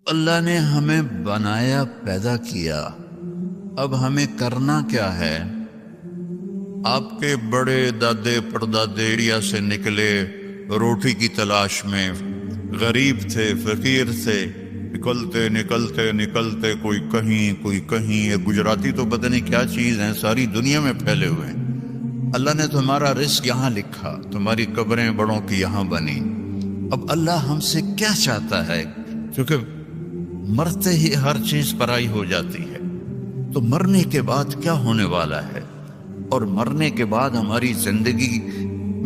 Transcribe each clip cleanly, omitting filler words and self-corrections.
اللہ نے ہمیں بنایا، پیدا کیا، اب ہمیں کرنا کیا ہے؟ آپ کے بڑے دادے پردادے انڈیا سے نکلے روٹی کی تلاش میں، غریب تھے، فقیر تھے، نکلتے نکلتے نکلتے کوئی کہیں کوئی کہیں. یہ گجراتی تو پتہ نہیں کیا چیز ہیں، ساری دنیا میں پھیلے ہوئے ہیں. اللہ نے تمہارا رزق یہاں لکھا، تمہاری قبریں بڑوں کی یہاں بنی. اب اللہ ہم سے کیا چاہتا ہے؟ کیونکہ مرتے ہی ہر چیز پرائی ہو جاتی ہے، تو مرنے کے بعد کیا ہونے والا ہے، اور مرنے کے بعد ہماری زندگی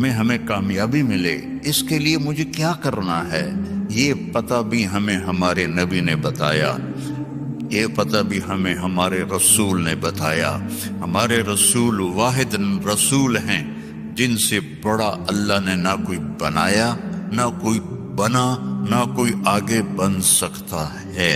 میں ہمیں کامیابی ملے، اس کے لیے مجھے کیا کرنا ہے؟ یہ پتہ بھی ہمیں ہمارے نبی نے بتایا، یہ پتہ بھی ہمیں ہمارے رسول نے بتایا. ہمارے رسول واحد رسول ہیں جن سے بڑا اللہ نے نہ کوئی بنایا، نہ کوئی بنا، نہ کوئی آگے بن سکتا ہے.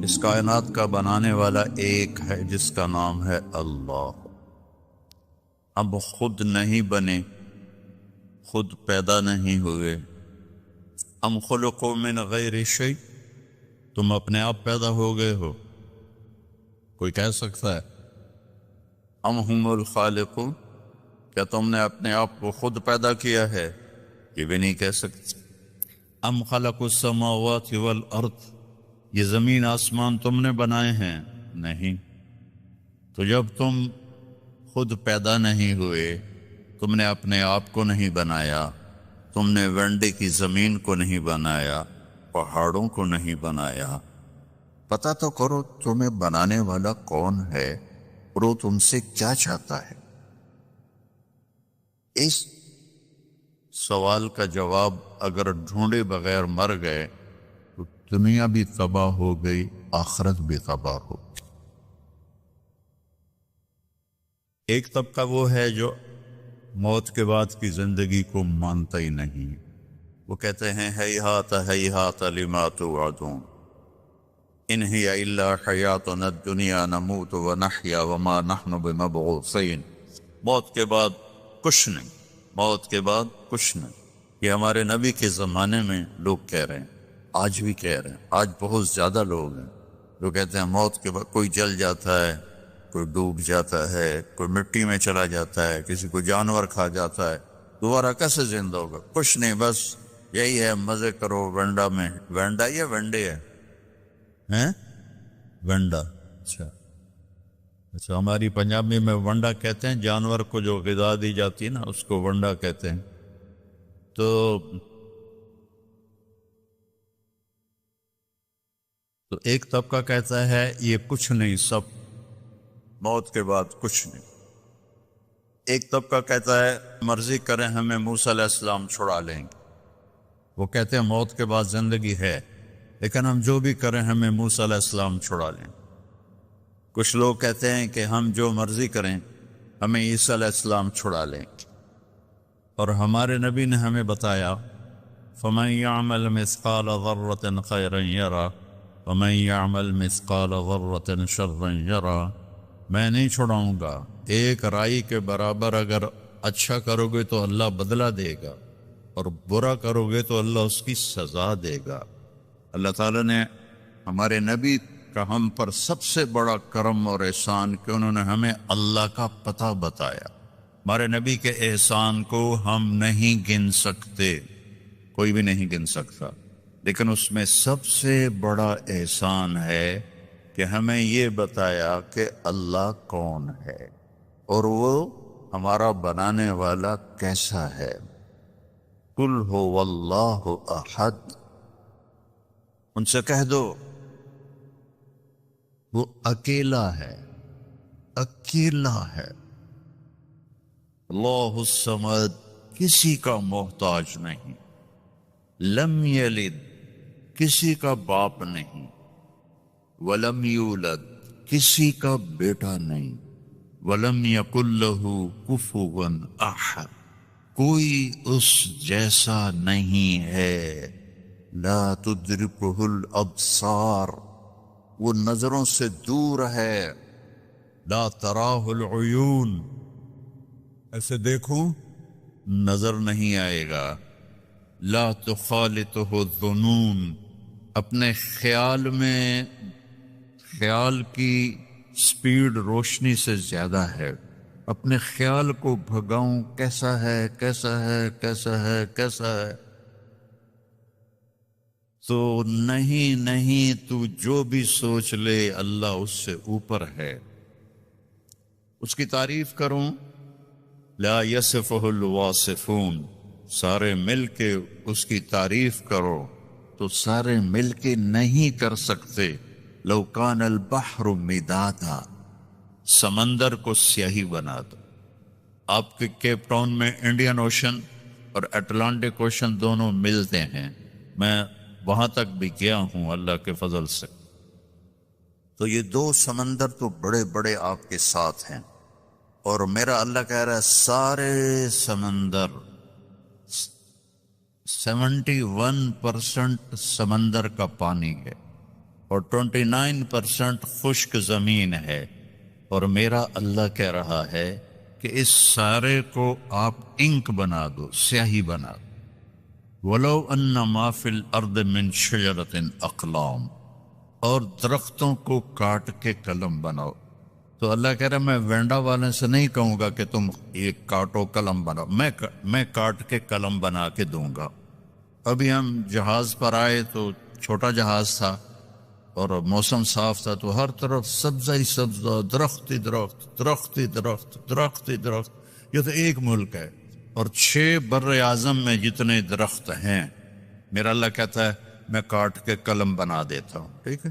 اس کائنات کا بنانے والا ایک ہے جس کا نام ہے اللہ. اب خود نہیں بنے، خود پیدا نہیں ہوئے. ام خلقوا من غیر شیء، تم اپنے آپ پیدا ہو گئے ہو؟ کوئی کہہ سکتا ہے؟ ام ہم الخالقون، کیا تم نے اپنے آپ کو خود پیدا کیا ہے؟ یہ بھی نہیں کہہ سکتے. ام خلقوا السماوات والارض، یہ زمین آسمان تم نے بنائے ہیں؟ نہیں. تو جب تم خود پیدا نہیں ہوئے، تم نے اپنے آپ کو نہیں بنایا، تم نے ونڈے کی زمین کو نہیں بنایا، پہاڑوں کو نہیں بنایا. پتہ تو کرو تمہیں بنانے والا کون ہے اور وہ تم سے کیا چاہتا ہے. اس سوال کا جواب اگر ڈھونڈے بغیر مر گئے تو دنیا بھی تباہ ہو گئی، آخرت بھی تباہ ہو گئی. ایک طبقہ وہ ہے جو موت کے بعد کی زندگی کو مانتا ہی نہیں. وہ کہتے ہیں ہیہات ہیہات لما توعدون، ان ہی الا حیاتنا الدنیا نموت ونحیا وما نحن بمبعوثین. موت کے بعد کچھ نہیں، موت کے بعد کچھ نہیں. یہ ہمارے نبی کے زمانے میں لوگ کہہ رہے ہیں، آج بھی کہہ رہے ہیں. آج بہت زیادہ لوگ ہیں جو کہتے ہیں موت کے بعد کوئی جل جاتا ہے، کوئی ڈوب جاتا ہے، کوئی مٹی میں چلا جاتا ہے، کسی کو جانور کھا جاتا ہے، دوبارہ کیسے زندہ ہوگا؟ کچھ نہیں، بس یہی ہے، مزے کرو ونڈا میں. ونڈا یا ونڈے ہے؟ ونڈا. اچھا ہماری پنجابی میں ونڈا کہتے ہیں، جانور کو جو غذا دی جاتی ہے نا اس کو ونڈا کہتے ہیں. تو ایک طبقہ کہتا ہے یہ کچھ نہیں، سب موت کے بعد کچھ نہیں. ایک طبقہ کہتا ہے مرضی کریں ہمیں موسیٰ علیہ السلام چھڑا لیں گے. وہ کہتے ہیں موت کے بعد زندگی ہے، لیکن ہم جو بھی کریں ہمیں موسیٰ علیہ السلام چھڑا لیں. کچھ لوگ کہتے ہیں کہ ہم جو مرضی کریں ہمیں عیسیٰ علیہ السلام چھڑا لیں. اور ہمارے نبی نے ہمیں بتایا فَمَنْ يَعْمَلْ مِثْقَالَ ذَرَّةٍ خَيْرًا يَرَى وَمَنْ يَعْمَلْ مِثْقَالَ ذَرَّةٍ شَرًّا يَرَى. میں نہیں چھڑاؤں گا، ایک رائی کے برابر اگر اچھا کرو گے تو اللہ بدلہ دے گا، اور برا کرو گے تو اللہ اس کی سزا دے گا. اللہ تعالیٰ نے ہمارے نبی کا ہم پر سب سے بڑا کرم اور احسان کہ انہوں نے ہمیں اللہ کا پتہ بتایا. ہمارے نبی کے احسان کو ہم نہیں گن سکتے، کوئی بھی نہیں گن سکتا، لیکن اس میں سب سے بڑا احسان ہے کہ ہمیں یہ بتایا کہ اللہ کون ہے اور وہ ہمارا بنانے والا کیسا ہے. قل هو اللہ احد، ان سے کہہ دو وہ اکیلا ہے، اکیلا ہے. اللہ الصمد، کسی کا محتاج نہیں. لم یلد، کسی کا باپ نہیں. ولم یولد، کسی کا بیٹا نہیں. ولم یکن لہ کفوا احد، کوئی اس جیسا نہیں ہے. لا تدرکہ الابصار، وہ نظروں سے دور ہے. لا تراہ العیون، ایسے دیکھوں نظر نہیں آئے گا. لا تخالطہ الظنون، اپنے خیال میں، خیال کی سپیڈ روشنی سے زیادہ ہے. اپنے خیال کو بھگاؤں کیسا ہے کیسا ہے کیسا ہے کیسا ہے، تو نہیں تو جو بھی سوچ لے اللہ اس سے اوپر ہے. اس کی تعریف کروں، لا یصفہ الواصفون، سارے مل کے اس کی تعریف کرو تو سارے مل کے نہیں کر سکتے. لو کان البحر مدادا، سمندر کو سیاہی بنا دو. آپ کے کیپ ٹاؤن میں انڈین اوشن اور اٹلانٹک اوشن دونوں ملتے ہیں، میں وہاں تک بھی گیا ہوں اللہ کے فضل سے. تو یہ دو سمندر تو بڑے بڑے آپ کے ساتھ ہیں، اور میرا اللہ کہہ رہا ہے سارے سمندر 71% سمندر کا پانی ہے اور 29% خشک زمین ہے. اور میرا اللہ کہہ رہا ہے کہ اس سارے کو آپ انک بنا دو، سیاہی بنا دو. وَلَوْ أَنَّ مَا فِي الْأَرْضِ مِنْ شَجَرَةٍ أَقْلَامٍ، اور درختوں کو کاٹ کے قلم بناؤ. تو اللہ کہہ رہا ہے میں وینڈا والے سے نہیں کہوں گا کہ تم یہ کاٹو قلم بناؤ، میں کاٹ کے قلم بنا کے دوں گا. ابھی ہم جہاز پر آئے تو چھوٹا جہاز تھا اور موسم صاف تھا، تو ہر طرف سبزہ ہی سبزہ، درخت ہی درخت، درخت ہی درخت، درخت ہی درخت. یہ تو ایک ملک ہے اور 6 بر اعظم میں جتنے درخت ہیں میرا اللہ کہتا ہے میں کاٹ کے قلم بنا دیتا ہوں. ٹھیک ہے،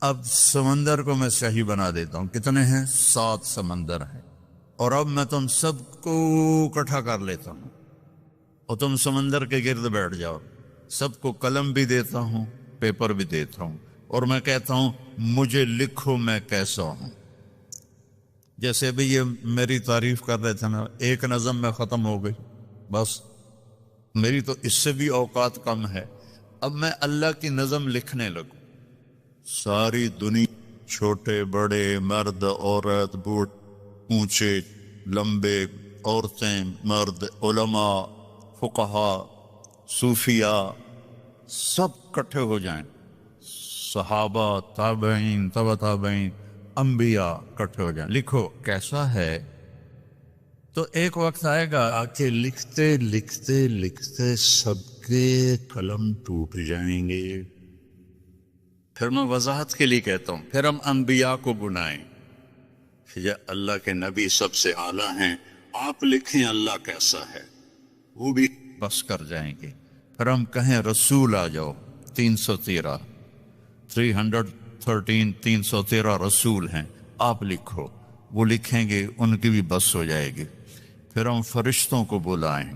اب سمندر کو میں سیاہی بنا دیتا ہوں. کتنے ہیں؟ 7 سمندر ہیں. اور اب میں تم سب کو اکٹھا کر لیتا ہوں اور تم سمندر کے گرد بیٹھ جاؤ. سب کو قلم بھی دیتا ہوں، پیپر بھی دیتا ہوں، اور میں کہتا ہوں مجھے لکھو میں کیسا ہوں. جیسے ابھی یہ میری تعریف کر رہے تھے نا، ایک نظم میں ختم ہو گئی بس. میری تو اس سے بھی اوقات کم ہے. اب میں اللہ کی نظم لکھنے لگوں. ساری دنیا، چھوٹے بڑے، مرد عورت، بوڑھ اونچے لمبے، عورتیں مرد، علماء فقہا صوفیاء، سب کٹھے ہو جائیں. صحابہ، تابعین، تبع تابعین، انبیاء کٹھے ہو جائیں. لکھو کیسا ہے. تو ایک وقت آئے گا آ کے لکھتے لکھتے لکھتے سب کے قلم ٹوٹ جائیں گے. پھر میں وضاحت کے لیے کہتا ہوں، پھر ہم انبیاء کو بنائیں یا اللہ کے نبی سب سے اعلیٰ ہیں، آپ لکھیں اللہ کیسا ہے، وہ بھی بس کر جائیں گے. پھر ہم کہیں رسول آ جاؤ، 313 رسول ہیں، آپ لکھو، وہ لکھیں گے، ان کی بھی بس ہو جائے گی. پھر ہم فرشتوں کو بلائیں،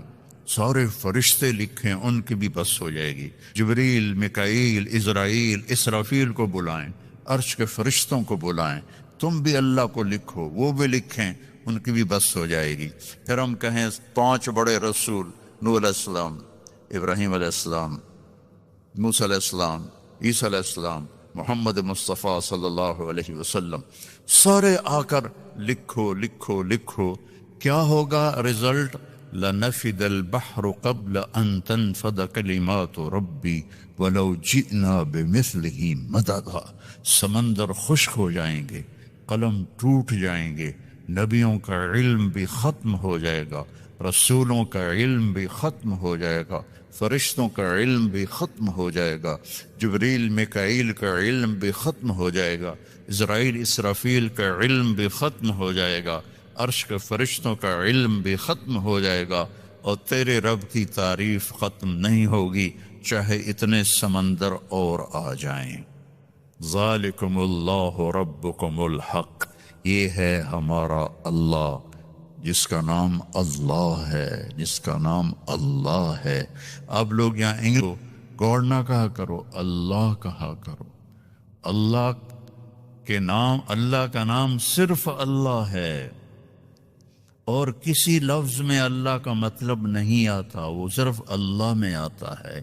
سارے فرشتے لکھیں، ان کی بھی بس ہو جائے گی. جبریل، میکائیل، عزرائیل، اسرافیل کو بلائیں، عرش کے فرشتوں کو بلائیں، تم بھی اللہ کو لکھو، وہ بھی لکھیں، ان کی بھی بس ہو جائے گی. پھر ہم کہیں 5 بڑے رسول، نوح علیہ السلام، ابراہیم علیہ السلام، موسیٰ علیہ السلام، عیسیٰ علیہ السلام، محمد مصطفیٰ صلی اللہ علیہ وسلم، سارے آ کر لکھو لکھو لکھو. کیا ہوگا رزلٹ؟ لنفد البحر قبل ان تنفد کلمات ربی ولو جئنا بمثلہ مددا. سمندر خشک ہو جائیں گے، قلم ٹوٹ جائیں گے، نبیوں کا علم بھی ختم ہو جائے گا، رسولوں کا علم بھی ختم ہو جائے گا، فرشتوں کا علم بھی ختم ہو جائے گا، جبریل میکائیل کا علم بھی ختم ہو جائے گا، اسرائیل اسرافیل کا علم بھی ختم ہو جائے گا، عرش کے فرشتوں کا علم بھی ختم ہو جائے گا، اور تیرے رب کی تعریف ختم نہیں ہوگی چاہے اتنے سمندر اور آ جائیں. ذالکم اللہ ربکم الحق، یہ ہے ہمارا اللہ جس کا نام اللہ ہے، جس کا نام اللہ ہے. اب لوگ یہاں انگلش گاڈ نہ کہا کرو، اللہ کہا کرو. اللہ کے نام، اللہ کا نام صرف اللہ ہے، اور کسی لفظ میں اللہ کا مطلب نہیں آتا، وہ صرف اللہ میں آتا ہے.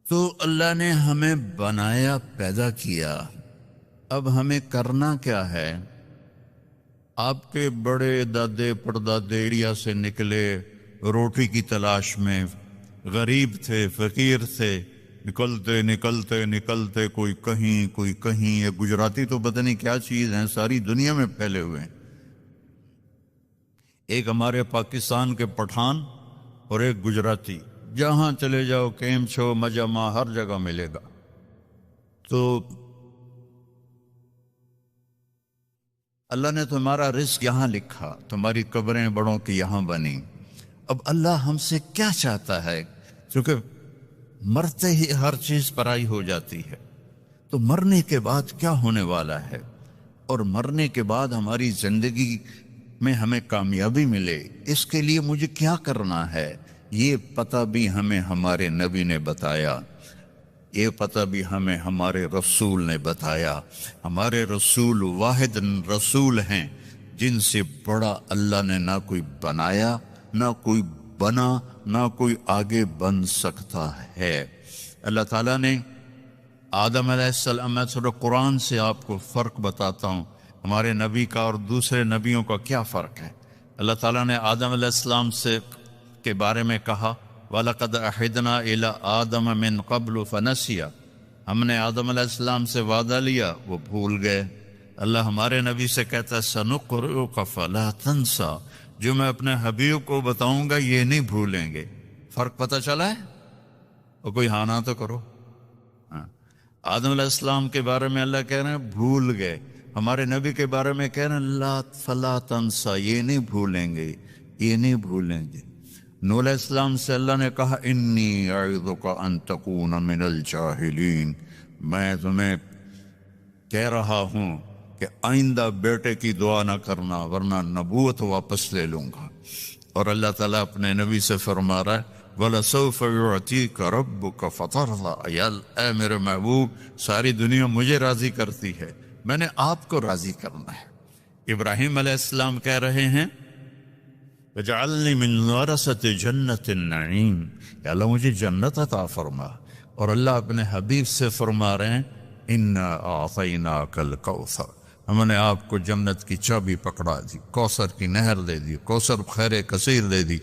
تو اللہ نے ہمیں بنایا، پیدا کیا، اب ہمیں کرنا کیا ہے؟ آپ کے بڑے دادے پردادے انڈیا سے نکلے روٹی کی تلاش میں، غریب تھے، فقیر تھے، نکلتے نکلتے نکلتے کوئی کہیں. یہ گجراتی تو پتہ نہیں کیا چیز ہیں، ساری دنیا میں پھیلے ہوئے ہیں. ایک ہمارے پاکستان کے پٹھان اور ایک گجراتی، جہاں چلے جاؤ کیم چھو مجمع ہر جگہ ملے گا. تو اللہ نے تمہارا رزق یہاں لکھا، تمہاری قبریں بڑوں کی یہاں بنی. اب اللہ ہم سے کیا چاہتا ہے؟ کیونکہ مرتے ہی ہر چیز پرائی ہو جاتی ہے، تو مرنے کے بعد کیا ہونے والا ہے، اور مرنے کے بعد ہماری زندگی میں ہمیں کامیابی ملے، اس کے لیے مجھے کیا کرنا ہے، یہ پتہ بھی ہمیں ہمارے نبی نے بتایا، یہ پتہ بھی ہمیں ہمارے رسول نے بتایا. ہمارے رسول واحد رسول ہیں جن سے بڑا اللہ نے نہ کوئی بنایا، نہ کوئی بنا، نہ کوئی آگے بن سکتا ہے. اللہ تعالیٰ نے آدم علیہ السلام، میں تھوڑا قرآن سے آپ کو فرق بتاتا ہوں، ہمارے نبی کا اور دوسرے نبیوں کا کیا فرق ہے. اللہ تعالیٰ نے آدم علیہ السلام سے کے بارے میں کہا وَلَقَدْ أَحِدْنَا إِلَىٰ آدَمَ مِن قَبْلُ فَنَسِيَ، ہم نے آدم علیہ السلام سے وعدہ لیا، وہ بھول گئے. اللہ ہمارے نبی سے کہتا ہے سَنُقْرِئُكَ فَلَا تَنْسَىٰ، جو میں اپنے حبیب کو بتاؤں گا یہ نہیں بھولیں گے. فرق پتہ چلا ہے؟ اور کوئی ہاں نہ تو کرو. آدم علیہ السلام کے بارے میں اللہ کہہ رہے ہیں بھول گئے، ہمارے نبی کے بارے میں کہہ رہے ہیں لا فلا تنسا، یہ نہیں بھولیں گے، یہ نہیں بھولیں گے. نوح علیہ السلام سے اللہ نے کہا انی اعظک ان تکون من الجاہلین، میں تمہیں کہہ رہا ہوں کہ آئندہ بیٹے کی دعا نہ کرنا ورنہ نبوت واپس لے لوں گا. اور اللہ تعالیٰ اپنے نبی سے فرما رہا ہے وَلَسَوْفَ يُعْتِيكَ رَبُّكَ فَتَرْضَىٰ، اے میرے محبوب ساری دنیا مجھے راضی کرتی ہے، میں نے آپ کو راضی کرنا ہے. ابراہیم علیہ السلام کہہ رہے ہیں وَجَعَلْنِي مِن وَرَثَةِ جَنَّةِ النَّعِيمِ، کہ اللہ مجھے جنت عطا فرما. اور اللہ اپنے حبیب سے فرما رہے ہیں اِنَّا أَعْطَيْنَاكَ الْكَوْثَرَ، ہم نے آپ کو جنت کی چابی پکڑا دی، کوثر کی نہر دے دی، کوثر خیر کثیر دے دی.